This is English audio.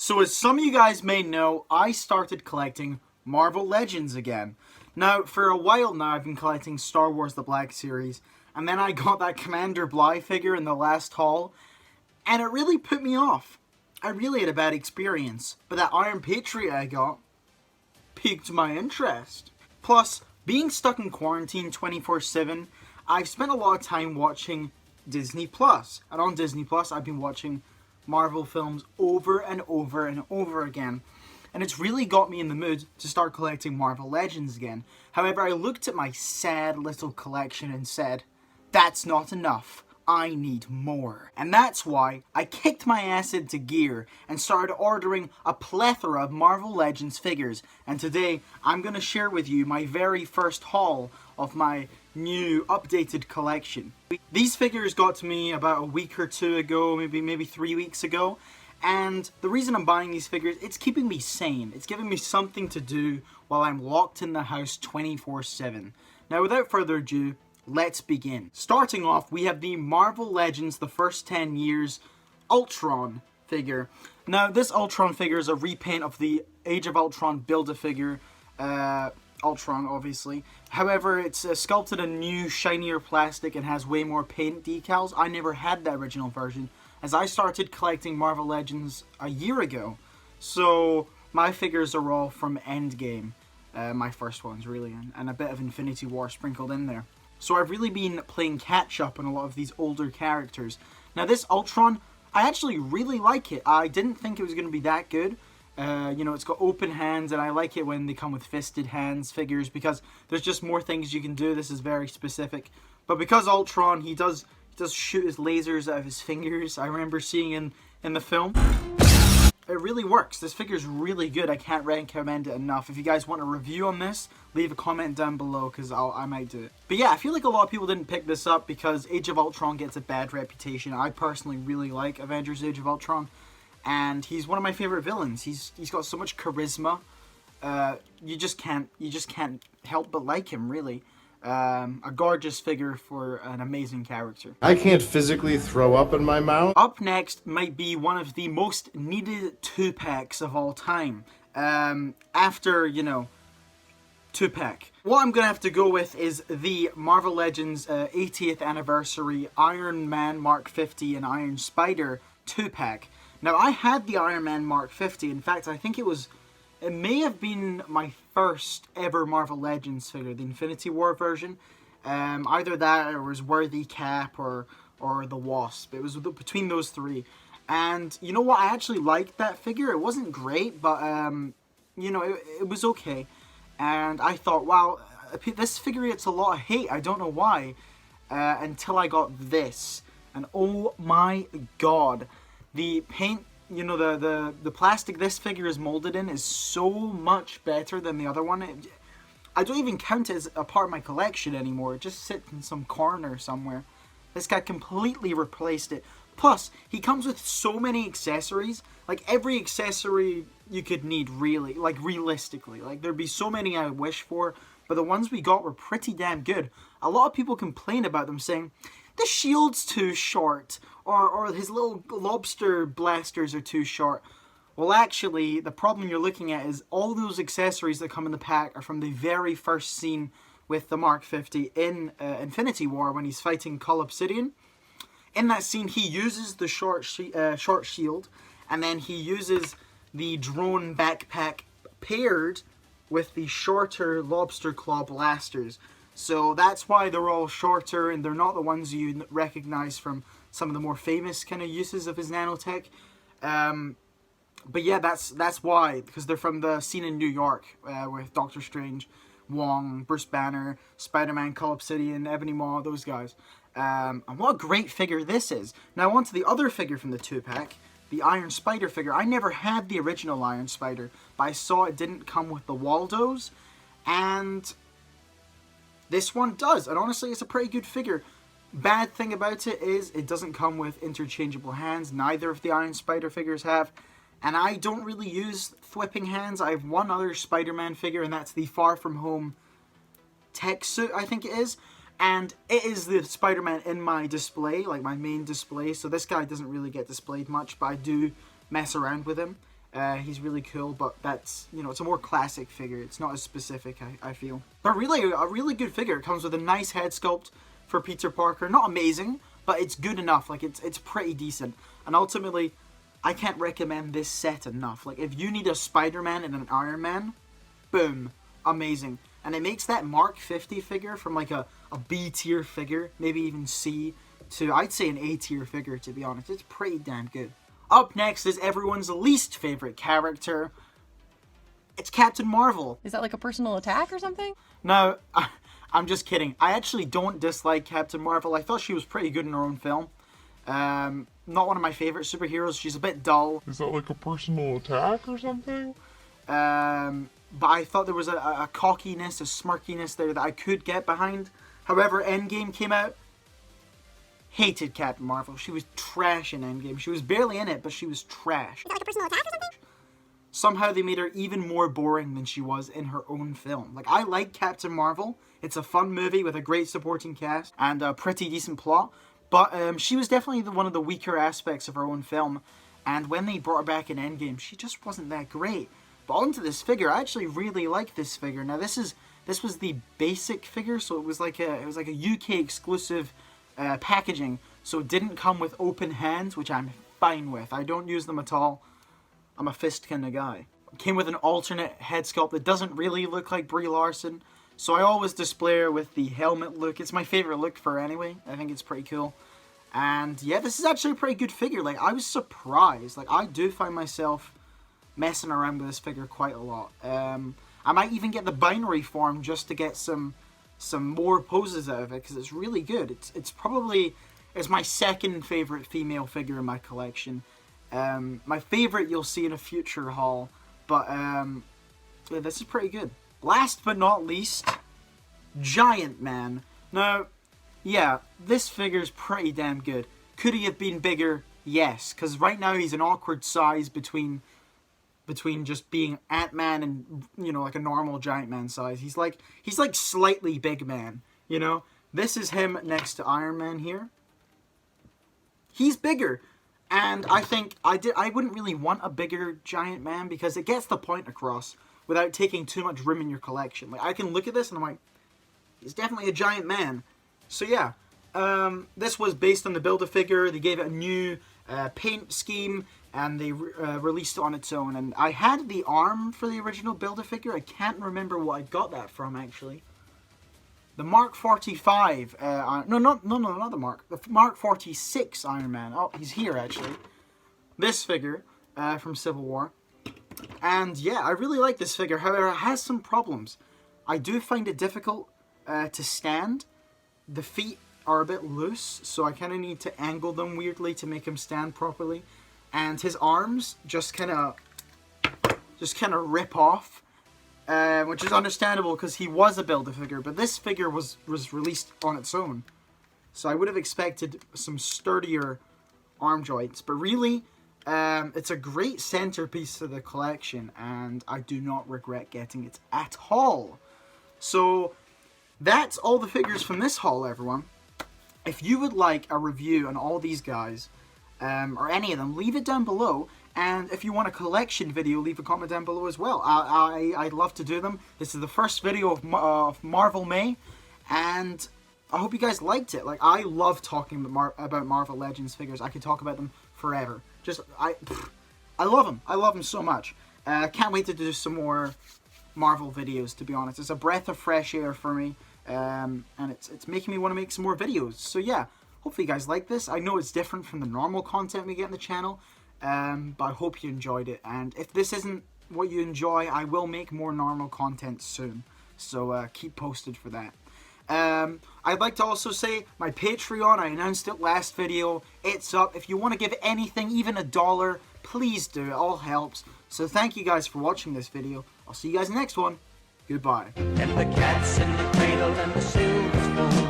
So as some of you guys may know, I started collecting Marvel Legends again. Now, for a while now, I've been collecting Star Wars The Black Series, and then I got that Commander Bly figure in the last haul, and it really put me off. I really had a bad experience, but that Iron Patriot I got piqued my interest. Plus, being stuck in quarantine 24/7, I've spent a lot of time watching Disney Plus, and on Disney Plus, I've been watching Marvel films over and over and over again. And it's really got me in the mood to start collecting Marvel Legends again. However, I looked at my sad little collection and said, that's not enough. I need more. And that's why I kicked my ass into gear and started ordering a plethora of Marvel Legends figures. And today, I'm going to share with you my very first haul of my new updated collection. These figures got to me about a week or two ago, maybe 3 weeks ago. And the reason I'm buying these figures, it's keeping me sane. It's giving me something to do while I'm locked in the house 24/7. Now, without further ado, let's begin. Starting off, we have the Marvel Legends The First 10 Years Ultron figure. Now, this Ultron figure is a repaint of the Age of Ultron Build-A-Figure, Ultron, obviously. However, it's sculpted in new, shinier plastic and has way more paint decals. I never had the original version, as I started collecting Marvel Legends a year ago. So, my figures are all from Endgame. My first ones, really, and a bit of Infinity War sprinkled in there. So I've really been playing catch-up on a lot of these older characters. Now, this Ultron, I actually really like it. I didn't think it was going to be that good. You know, it's got open hands, and I like it when they come with fisted hands figures, because there's just more things you can do. This is very specific. But because Ultron, he does shoot his lasers out of his fingers. I remember seeing in the film. It really works. This figure is really good. I can't recommend it enough. If you guys want a review on this, leave a comment down below, because I might do it. But yeah, I feel like a lot of people didn't pick this up because Age of Ultron gets a bad reputation. I personally really like Avengers Age of Ultron, and he's one of my favorite villains. He's got so much charisma. You just can't help but like him, really. A gorgeous figure for an amazing character. I can't physically throw up in my mouth. Up next might be one of the most needed 2-packs of all time. After, you know, 2-pack. What I'm going to have to go with is the Marvel Legends 80th Anniversary Iron Man Mark 50 and Iron Spider 2-pack. Now, I had the Iron Man Mark 50. In fact, I think it may have been my first ever Marvel Legends figure, the Infinity War version. Either that or it was Worthy Cap or the Wasp. It was between those three. And you know what? I actually liked that figure. It wasn't great, but you know, it was okay. And I thought, wow, this figure gets a lot of hate. I don't know why. Until I got this. And oh my god. The paint, you know, the plastic this figure is molded in is so much better than the other one. I don't even count it as a part of my collection anymore. It just sits in some corner somewhere. This guy completely replaced it. Plus, he comes with so many accessories. Like, every accessory you could need, really. Like, realistically. Like, there'd be so many I wish for. But the ones we got were pretty damn good. A lot of people complain about them, saying, the shield's too short, or his little lobster blasters are too short. Well, actually, the problem you're looking at is all those accessories that come in the pack are from the very first scene with the Mark 50 in Infinity War when he's fighting Cull Obsidian. In that scene, he uses the short shield, and then he uses the drone backpack paired with the shorter lobster claw blasters. So that's why they're all shorter, and they're not the ones you recognize from some of the more famous kind of uses of his nanotech. But yeah, that's why, because they're from the scene in New York with Doctor Strange, Wong, Bruce Banner, Spider-Man, Cull Obsidian, Ebony Maw, those guys. And what a great figure this is. Now on to the other figure from the 2-pack, the Iron Spider figure. I never had the original Iron Spider, but I saw it didn't come with the Waldos, and this one does, and honestly, it's a pretty good figure. Bad thing about it is it doesn't come with interchangeable hands. Neither of the Iron Spider figures have. And I don't really use thwipping hands. I have one other Spider-Man figure, and that's the Far From Home tech suit, I think it is. And it is the Spider-Man in my display, like my main display. So this guy doesn't really get displayed much, but I do mess around with him. He's really cool, but that's, you know, it's a more classic figure. It's not as specific, I feel. But really, a really good figure. It comes with a nice head sculpt for Peter Parker. Not amazing, but it's good enough. Like, it's pretty decent. And ultimately, I can't recommend this set enough. Like, if you need a Spider-Man and an Iron Man, boom, amazing. And it makes that Mark 50 figure from like a B tier figure, maybe even C, to I'd say an A tier figure, to be honest. It's pretty damn good. Up next is everyone's least favorite character. It's Captain Marvel. Is that like a personal attack or something? No, I'm just kidding. I actually don't dislike Captain Marvel. I thought she was pretty good in her own film. Not one of my favorite superheroes. She's a bit dull. Is that like a personal attack or something? But I thought there was a cockiness, a smirkiness there that I could get behind. However, Endgame came out. Hated Captain Marvel. She was trash in Endgame. She was barely in it, but she was trash. Is that like a personal attack or something? Somehow they made her even more boring than she was in her own film. Like, I like Captain Marvel. It's a fun movie with a great supporting cast and a pretty decent plot. But she was definitely one of the weaker aspects of her own film. And when they brought her back in Endgame, she just wasn't that great. But onto this figure, I actually really like this figure. Now this was the basic figure, so it was like a UK exclusive packaging. So it didn't come with open hands, which I'm fine with. I don't use them at all. I'm a fist kind of guy. It came with an alternate head sculpt that doesn't really look like Brie Larson. So I always display her with the helmet look. It's my favorite look for her anyway. I think it's pretty cool. And yeah, this is actually a pretty good figure. Like, I was surprised. Like, I do find myself messing around with this figure quite a lot. I might even get the binary form just to get some more poses out of it, because it's really good. It's probably my second favorite female figure in my collection. My favorite you'll see in a future haul, but yeah, this is pretty good. Last but not least, Giant Man. Now, yeah, this figure's pretty damn good. Could he have been bigger? Yes, because right now he's an awkward size between just being Ant-Man and, you know, like a normal Giant Man size. He's like slightly Big Man, you know? This is him next to Iron Man here. He's bigger. And I think I wouldn't really want a bigger Giant Man, because it gets the point across without taking too much room in your collection. Like, I can look at this and I'm like, he's definitely a Giant Man. So yeah, this was based on the Build-A-Figure. They gave it a new paint scheme, and they released it on its own. And I had the arm for the original Build-A-Figure. I can't remember what I got that from, actually. The Mark 45, not the Mark. The Mark 46 Iron Man. Oh, he's here, actually. This figure from Civil War. And yeah, I really like this figure. However, it has some problems. I do find it difficult to stand. The feet are a bit loose, so I kind of need to angle them weirdly to make him stand properly. And his arms just kind of rip off, which is understandable because he was a Build-A-Figure, but this figure was released on its own. So I would have expected some sturdier arm joints, but really, it's a great centerpiece to the collection, and I do not regret getting it at all. So that's all the figures from this haul, everyone. If you would like a review on all these guys, or any of them, leave it down below. And if you want a collection video, leave a comment down below as well. I'd love to do them. This is the first video of Marvel May, and I hope you guys liked it. Like, I love talking about Marvel Legends figures. I could talk about them forever. I love them. I love them so much. Can't wait to do some more Marvel videos, to be honest. It's a breath of fresh air for me, and it's making me want to make some more videos. So yeah, hopefully you guys like this. I know it's different from the normal content we get on the channel, but I hope you enjoyed it. And if this isn't what you enjoy, I will make more normal content soon. So keep posted for that. I'd like to also say my Patreon, I announced it last video, it's up. If you want to give anything, even $1, please do. It all helps. So thank you guys for watching this video. I'll see you guys in the next one. Goodbye. And the cat's in the cradle and the silver spoon.